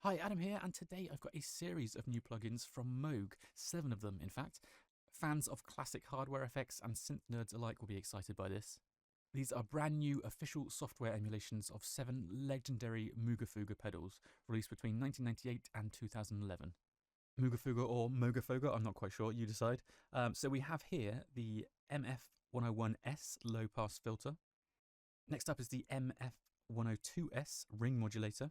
Hi, Adam here, and today I've got a series of new plugins from Moog, 7 of them in fact. Fans of classic hardware effects and synth nerds alike will be excited by this. These are brand new official software emulations of 7 legendary Moogerfooger pedals, released between 1998 and 2011. Moogerfooger or Moogerfooger, I'm not quite sure, you decide. So we have here the MF101S low pass filter. Next up is the MF102S ring modulator.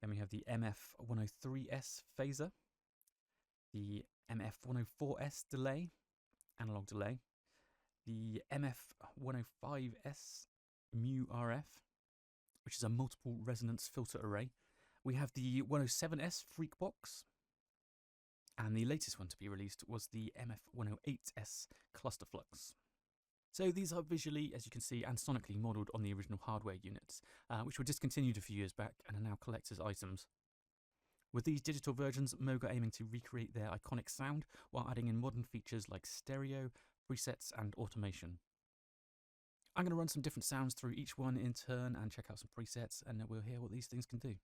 Then we have the MF103S phaser, the MF104S delay, analog delay, the MF105S mu RF, which is a multiple resonance filter array. We have the 107S freak box, and the latest one to be released was the MF108S cluster flux. So these are visually, as you can see, and sonically modelled on the original hardware units, which were discontinued a few years back and are now collector's items. With these digital versions, Moog are aiming to recreate their iconic sound while adding in modern features like stereo, presets and automation. I'm going to run some different sounds through each one in turn and check out some presets, and then we'll hear what these things can do.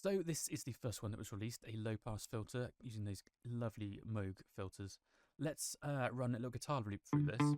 So this is the first one that was released, a low pass filter using those lovely Moog filters. Let's run a little guitar loop through this.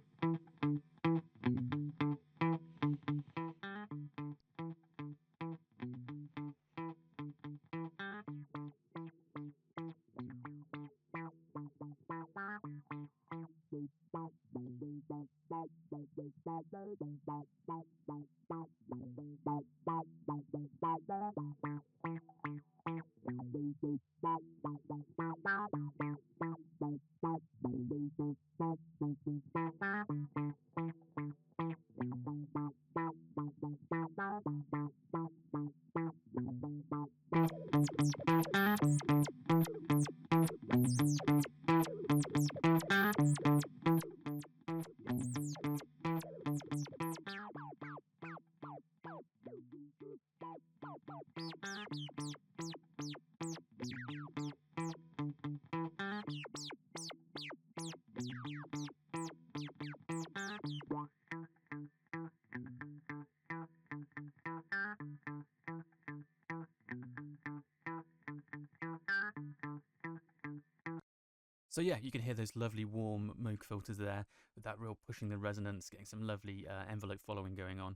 So yeah, you can hear those lovely warm Moog filters there, with that real pushing the resonance, getting some lovely envelope following going on.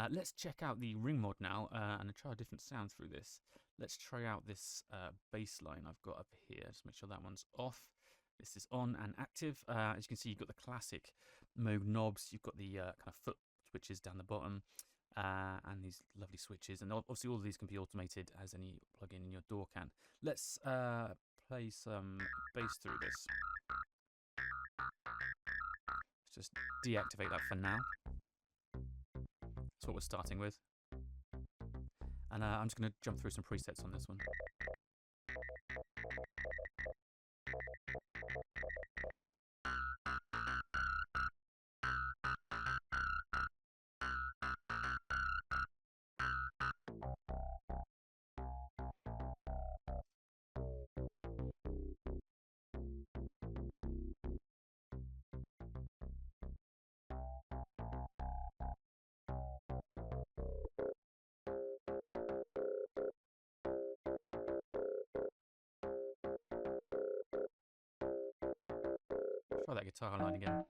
Let's check out the ring mod now and try a different sound through this. Let's try out this bass line I've got up here. Just make sure that one's off. This is on and active. As you can see, you've got the classic Moog knobs. You've got the kind of foot switches down the bottom. And these lovely switches, and obviously all of these can be automated as any plugin in your DAW can. Let's play some bass through this. Let's just deactivate that for now. That's what we're starting with. And I'm just going to jump through some presets on this one. Try that guitar line again.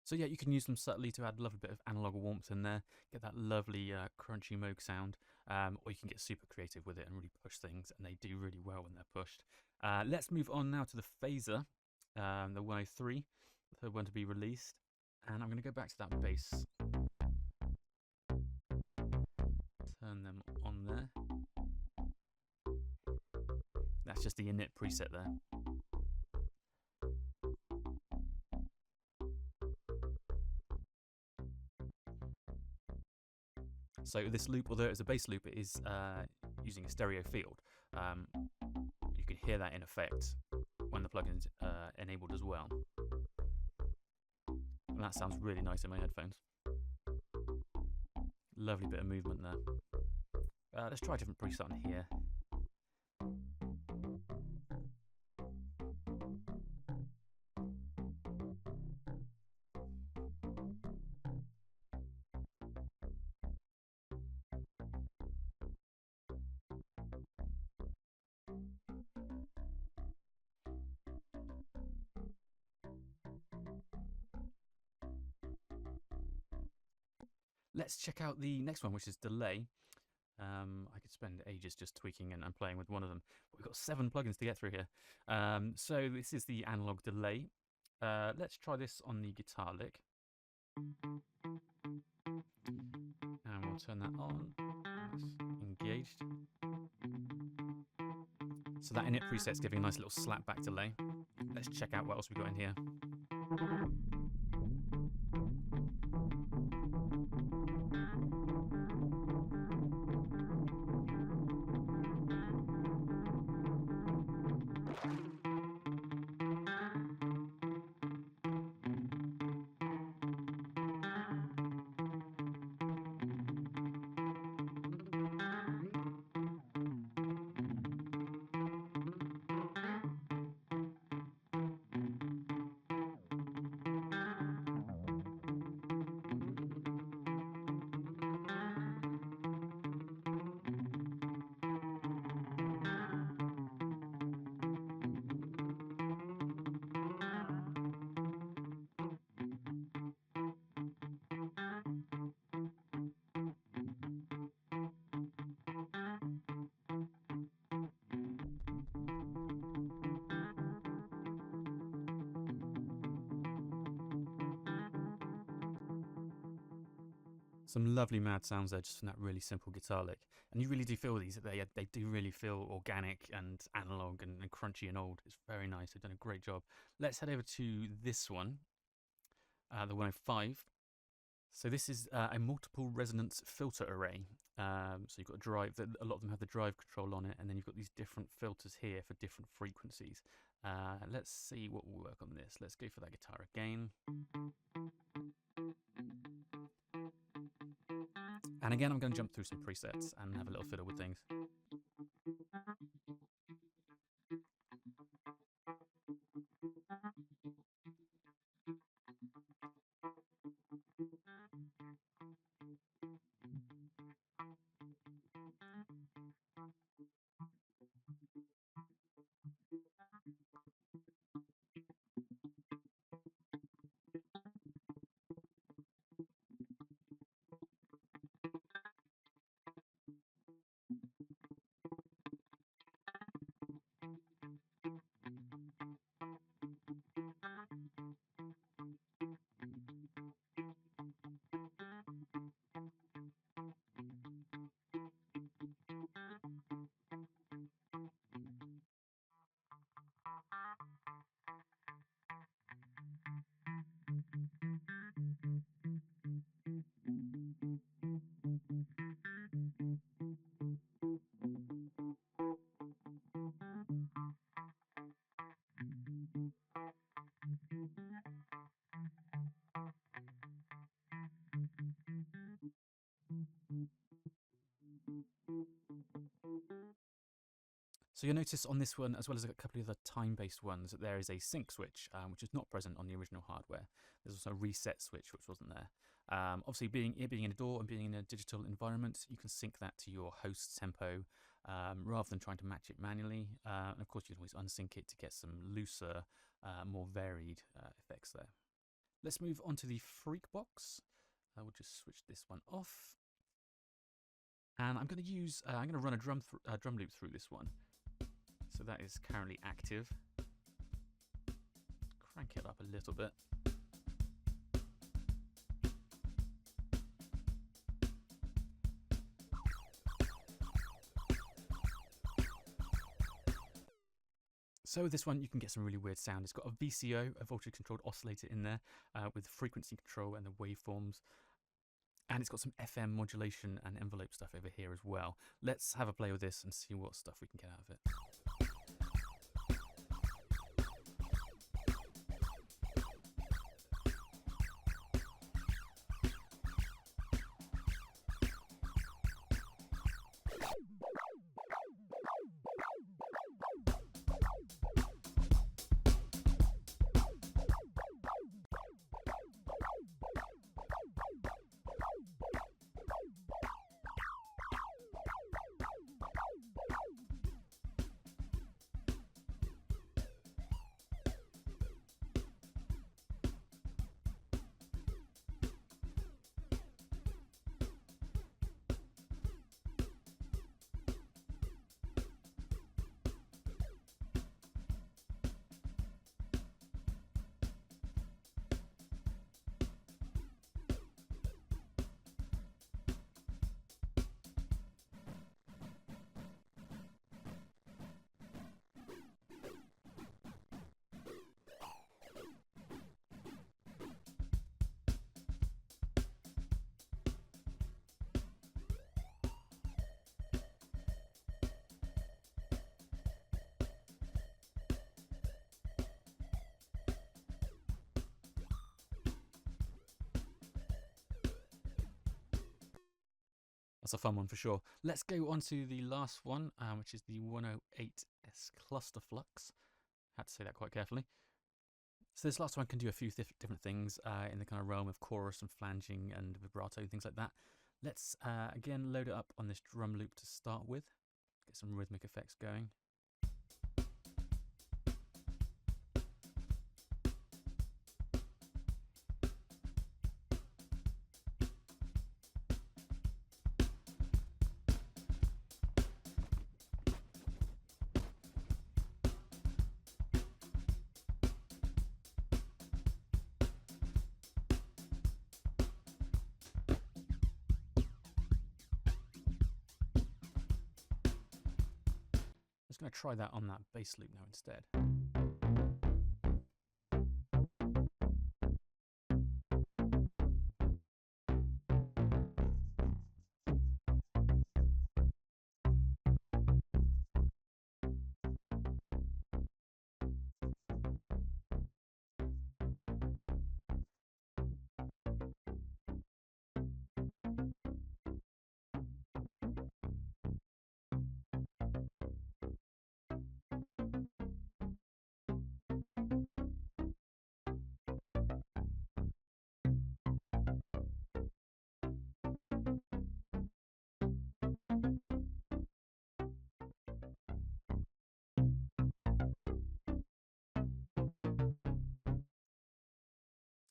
So yeah, you can use them subtly to add a lovely bit of analog warmth in there, get that lovely crunchy Moog sound, or you can get super creative with it and really push things, and they do really well when they're pushed. Let's move on now to the phaser, the 103, the third one to be released, and I'm going to go back to that bass. Turn them on there. That's just the init preset there. So this loop, although it's a bass loop, it is using a stereo field. You can hear that in effect when the plugin's enabled as well. And that sounds really nice in my headphones. Lovely bit of movement there. Let's try a different preset on here. Let's check out the next one, which is delay. I could spend ages just tweaking and playing with one of them. But we've got 7 plugins to get through here. So this is the analog delay. Let's try this on the guitar lick. And we'll turn that on. That's engaged. So that init preset's giving a nice little slap back delay. Let's check out what else we've got in here. Some lovely mad sounds there just from that really simple guitar lick. And you really do feel these, they do really feel organic and analog and crunchy and old. It's very nice, they've done a great job. Let's head over to this one, the 105. So this is a multiple resonance filter array. So you've got a drive, a lot of them have the drive control on it, and then you've got these different filters here for different frequencies. Let's see what will work on this. Let's go for that guitar again. And again, I'm going to jump through some presets and have a little fiddle with things. So you'll notice on this one, as well as a couple of the time-based ones, that there is a sync switch, which is not present on the original hardware. There's also a reset switch, which wasn't there. Obviously, being in a DAW and being in a digital environment, you can sync that to your host tempo rather than trying to match it manually. And of course, you can always unsync it to get some looser, more varied effects there. Let's move on to the Freak Box. We'll just switch this one off. And I'm going to run a drum loop through this one. So that is currently active. Crank it up a little bit. So with this one, you can get some really weird sound. It's got a VCO, a voltage controlled oscillator in there with frequency control and the waveforms. And it's got some FM modulation and envelope stuff over here as well. Let's have a play with this and see what stuff we can get out of it. That's a fun one for sure. Let's go on to the last one, which is the 108S Cluster Flux. Had to say that quite carefully. So this last one can do a few different things in the kind of realm of chorus and flanging and vibrato and things like that. Let's again load it up on this drum loop to start with. Get some rhythmic effects going. Just going to try that on that bass loop now instead.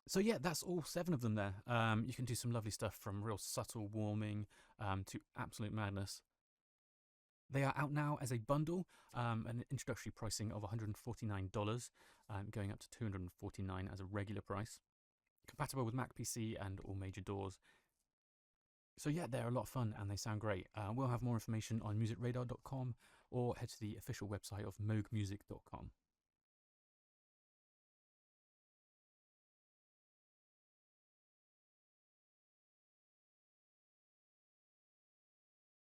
So yeah, that's all 7 of them there. You can do some lovely stuff from real subtle warming to absolute madness. They are out now as a bundle, an introductory pricing of $149, going up to $249 as a regular price. Compatible with Mac PC and all major DAWs. So yeah, they're a lot of fun and they sound great. We'll have more information on musicradar.com or head to the official website of moogmusic.com.